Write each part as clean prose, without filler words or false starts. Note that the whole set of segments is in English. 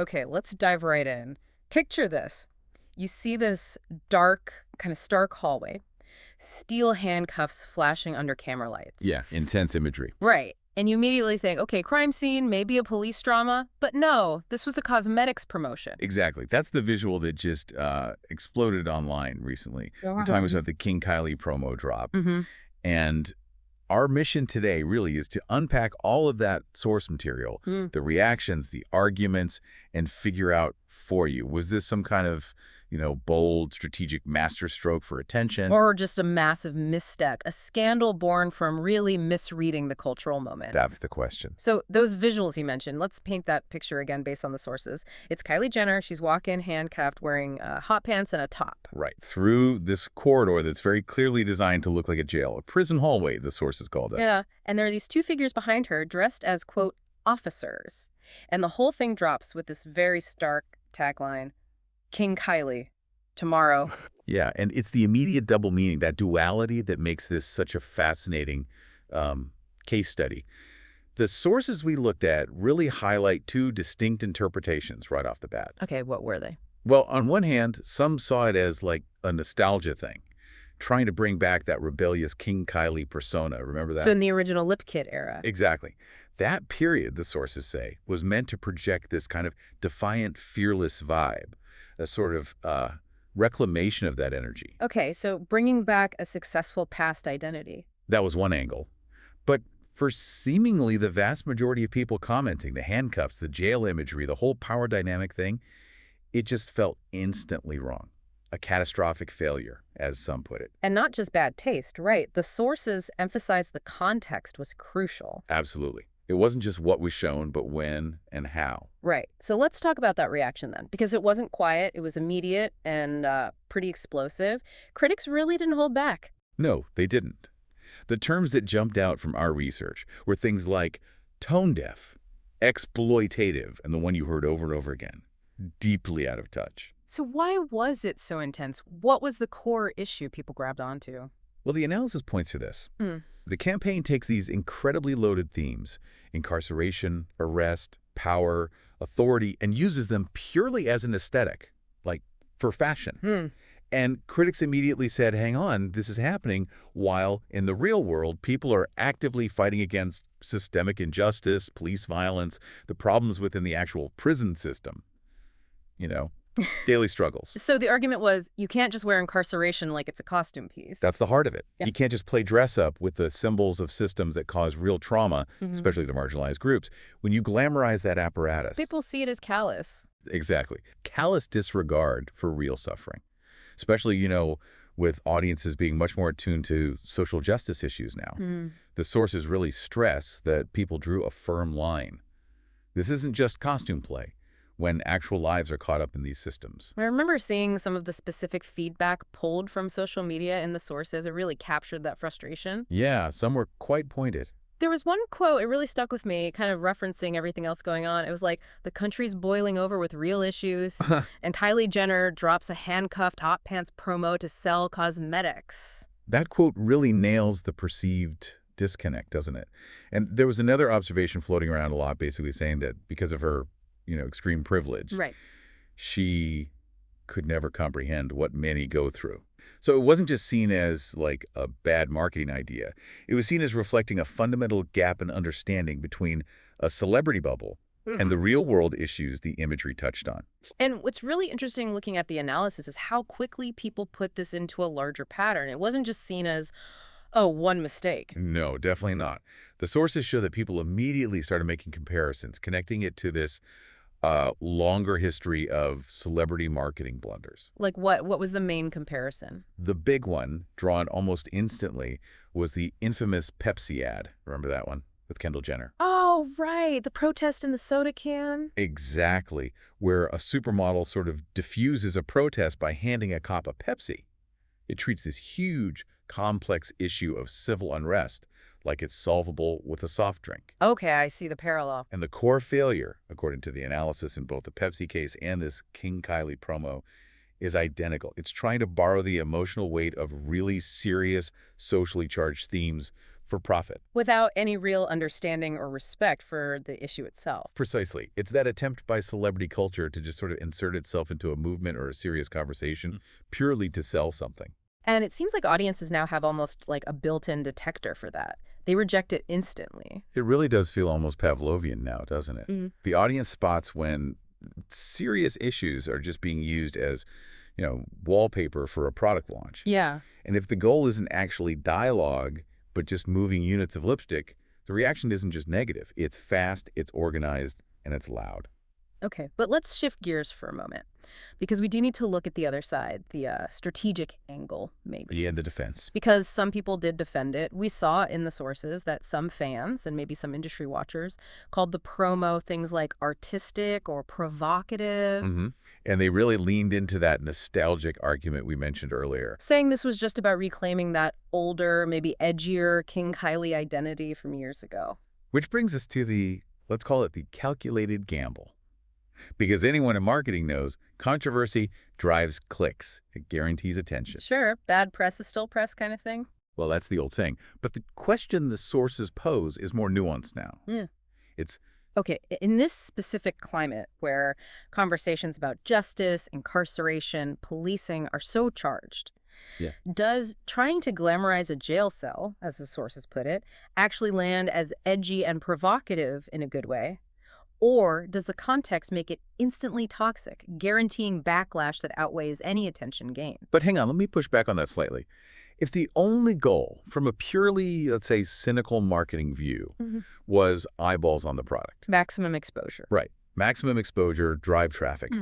Okay, let's dive right in. Picture this. You see this dark, kind of stark hallway, steel handcuffs flashing under camera lights. Yeah, intense imagery. Right. And you immediately think, okay, crime scene, maybe a police drama. But no, this was a cosmetics promotion. Exactly. That's the visual that just exploded online recently. We're talking about the King Kylie promo drop. Mm-hmm. And our mission today really is to unpack all of that source material, the reactions, the arguments, and figure out for you, was this some kind of, bold strategic masterstroke for attention? Or just a massive misstep, a scandal born from really misreading the cultural moment. That's the question. So those visuals you mentioned, let's paint that picture again based on the sources. It's Kylie Jenner. She's walking handcuffed, wearing hot pants and a top. Right. Through this corridor that's very clearly designed to look like a jail, a prison hallway, the sources called it. Yeah, and there are these two figures behind her dressed as, quote, officers. And the whole thing drops with this very stark tagline, King Kylie, tomorrow. Yeah, and it's the immediate double meaning, that duality that makes this such a fascinating case study. The sources we looked at really highlight two distinct interpretations right off the bat. Okay, what were they? Well, on one hand, some saw it as like a nostalgia thing, trying to bring back that rebellious King Kylie persona. Remember that? So in the original Lip Kit era. Exactly. That period, the sources say, was meant to project this kind of defiant, fearless vibe, a sort of reclamation of that energy. Okay, so bringing back a successful past identity. That was one angle. But for seemingly the vast majority of people commenting, the handcuffs, the jail imagery, the whole power dynamic thing, it just felt instantly wrong. A catastrophic failure, as some put it. And not just bad taste, right? The sources emphasized the context was crucial. Absolutely. It wasn't just what was shown, but when and how. Right. So let's talk about that reaction then, because it wasn't quiet, it was immediate and pretty explosive. Critics really didn't hold back. No, they didn't. The terms that jumped out from our research were things like tone-deaf, exploitative, and the one you heard over and over again, deeply out of touch. So why was it so intense? What was the core issue people grabbed onto? Well, the analysis points to this. The campaign takes these incredibly loaded themes, incarceration, arrest, power, authority, and uses them purely as an aesthetic, like for fashion. And critics immediately said, hang on, this is happening while in the real world, people are actively fighting against systemic injustice, police violence, the problems within the actual prison system. Daily struggles. So the argument was, you can't just wear incarceration like it's a costume piece. That's the heart of it. Yeah. You can't just play dress up with the symbols of systems that cause real trauma, especially to marginalized groups. When you glamorize that apparatus. People see it as callous. Exactly. Callous disregard for real suffering, especially, with audiences being much more attuned to social justice issues now. The sources really stress that people drew a firm line. This isn't just costume play when actual lives are caught up in these systems. I remember seeing some of the specific feedback pulled from social media in the sources. It really captured that frustration. Yeah, some were quite pointed. There was one quote, it really stuck with me, kind of referencing everything else going on. It was like, the country's boiling over with real issues, and Kylie Jenner drops a handcuffed hot pants promo to sell cosmetics. That quote really nails the perceived disconnect, doesn't it? And there was another observation floating around a lot, basically saying that because of her extreme privilege. Right. She could never comprehend what many go through. So it wasn't just seen as like a bad marketing idea. It was seen as reflecting a fundamental gap in understanding between a celebrity bubble and the real world issues the imagery touched on. And what's really interesting looking at the analysis is how quickly people put this into a larger pattern. It wasn't just seen as, oh, one mistake. No, definitely not. The sources show that people immediately started making comparisons, connecting it to this longer history of celebrity marketing blunders. Like what was the main comparison? The big one, drawn almost instantly, was the infamous Pepsi ad. Remember that one with Kendall Jenner? Oh, right. The protest in the soda can. Exactly, where a supermodel sort of diffuses a protest by handing a cop a Pepsi. It treats this huge, complex issue of civil unrest like it's solvable with a soft drink. Okay, I see the parallel. And the core failure, according to the analysis in both the Pepsi case and this King Kylie promo, is identical. It's trying to borrow the emotional weight of really serious, socially charged themes for profit. Without any real understanding or respect for the issue itself. Precisely. It's that attempt by celebrity culture to just sort of insert itself into a movement or a serious conversation purely to sell something. And it seems like audiences now have almost like a built-in detector for that. They reject it instantly. It really does feel almost Pavlovian now, doesn't it? The audience spots when serious issues are just being used as, wallpaper for a product launch. Yeah. And if the goal isn't actually dialogue, but just moving units of lipstick, the reaction isn't just negative. It's fast, it's organized, and it's loud. Okay, but let's shift gears for a moment, because we do need to look at the other side, the strategic angle, maybe. Yeah, the defense. Because some people did defend it. We saw in the sources that some fans and maybe some industry watchers called the promo things like artistic or provocative. And they really leaned into that nostalgic argument we mentioned earlier. Saying this was just about reclaiming that older, maybe edgier King Kylie identity from years ago. Which brings us to the, let's call it the calculated gamble. Because anyone in marketing knows controversy drives clicks. It guarantees attention. Sure, bad press is still press kind of thing. Well, that's the old saying. But the question the sources pose is more nuanced now. Yeah. It's okay, in this specific climate where conversations about justice, incarceration, policing are so charged, does trying to glamorize a jail cell, as the sources put it, actually land as edgy and provocative in a good way? Or does the context make it instantly toxic, guaranteeing backlash that outweighs any attention gained? But hang on, let me push back on that slightly. If the only goal, from a purely, let's say, cynical marketing view, was eyeballs on the product. Maximum exposure. Right. Maximum exposure, drive traffic.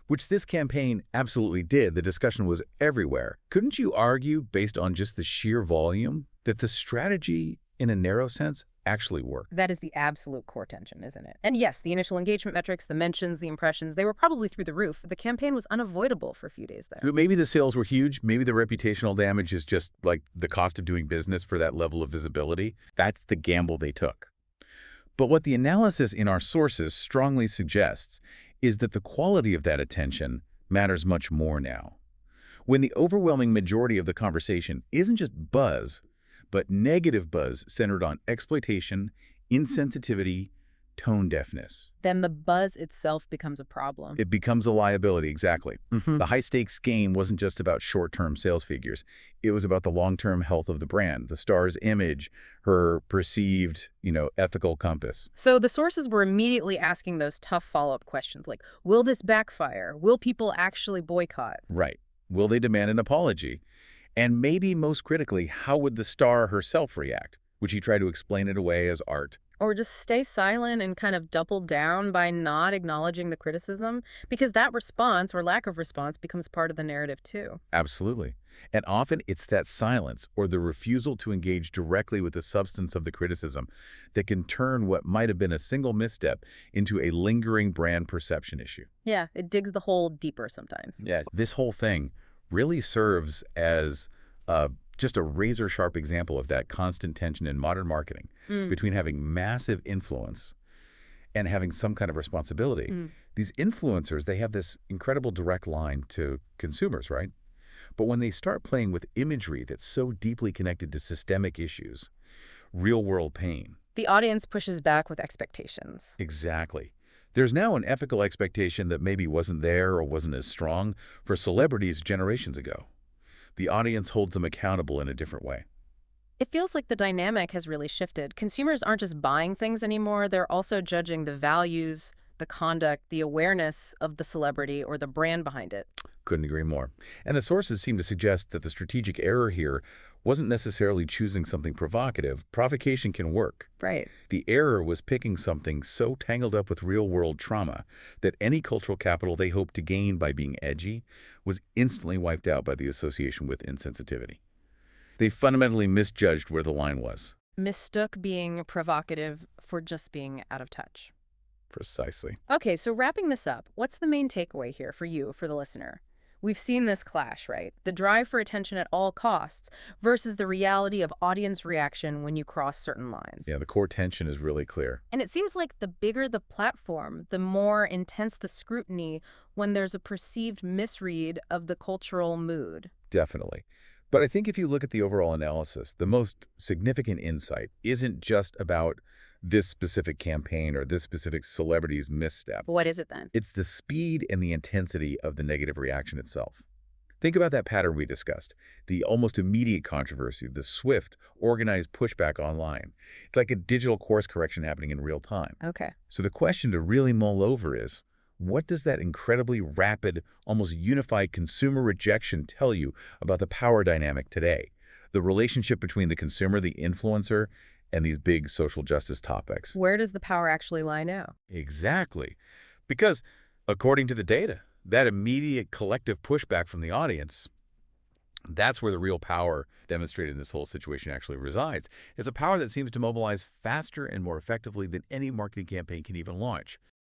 Which this campaign absolutely did. The discussion was everywhere. Couldn't you argue, based on just the sheer volume, that the strategy, in a narrow sense, actually worked? That is the absolute core tension, isn't it? And yes, the initial engagement metrics, the mentions, the impressions, they were probably through the roof. The campaign was unavoidable for a few days there. Maybe the sales were huge. Maybe the reputational damage is just like the cost of doing business for that level of visibility. That's the gamble they took. But what the analysis in our sources strongly suggests is that the quality of that attention matters much more now. When the overwhelming majority of the conversation isn't just buzz, but negative buzz centered on exploitation, insensitivity, tone deafness. Then the buzz itself becomes a problem. It becomes a liability, exactly. The high-stakes game wasn't just about short-term sales figures. It was about the long-term health of the brand, the star's image, her perceived, ethical compass. So the sources were immediately asking those tough follow-up questions like, will this backfire? Will people actually boycott? Right. Will they demand an apology? And maybe most critically, how would the star herself react? Would she try to explain it away as art? Or just stay silent and kind of double down by not acknowledging the criticism? Because that response or lack of response becomes part of the narrative too. Absolutely. And often it's that silence or the refusal to engage directly with the substance of the criticism that can turn what might have been a single misstep into a lingering brand perception issue. Yeah, it digs the hole deeper sometimes. Yeah, this whole thing really serves as just a razor-sharp example of that constant tension in modern marketing between having massive influence and having some kind of responsibility. These influencers, they have this incredible direct line to consumers, right? But when they start playing with imagery that's so deeply connected to systemic issues, real-world pain. The audience pushes back with expectations. Exactly. There's now an ethical expectation that maybe wasn't there or wasn't as strong for celebrities generations ago. The audience holds them accountable in a different way. It feels like the dynamic has really shifted. Consumers aren't just buying things anymore, they're also judging the values, the conduct, the awareness of the celebrity or the brand behind it. Couldn't agree more. And the sources seem to suggest that the strategic error here wasn't necessarily choosing something provocative. Provocation can work. Right. The error was picking something so tangled up with real-world trauma that any cultural capital they hoped to gain by being edgy was instantly wiped out by the association with insensitivity. They fundamentally misjudged where the line was. Mistook being provocative for just being out of touch. Precisely. Okay, so wrapping this up, what's the main takeaway here for you, for the listener? We've seen this clash, right? The drive for attention at all costs versus the reality of audience reaction when you cross certain lines. Yeah, the core tension is really clear. And it seems like the bigger the platform, the more intense the scrutiny when there's a perceived misread of the cultural mood. Definitely. But I think if you look at the overall analysis, the most significant insight isn't just about this specific campaign or this specific celebrity's misstep. What is it then? It's the speed and the intensity of the negative reaction itself. Think about that pattern we discussed, the almost immediate controversy, the swift, organized pushback online. It's like a digital course correction happening in real time. Okay. So the question to really mull over is, what does that incredibly rapid, almost unified consumer rejection tell you about the power dynamic today? The relationship between the consumer, the influencer, and these big social justice topics. Where does the power actually lie now? Exactly. Because according to the data, that immediate collective pushback from the audience, that's where the real power demonstrated in this whole situation actually resides. It's a power that seems to mobilize faster and more effectively than any marketing campaign can even launch.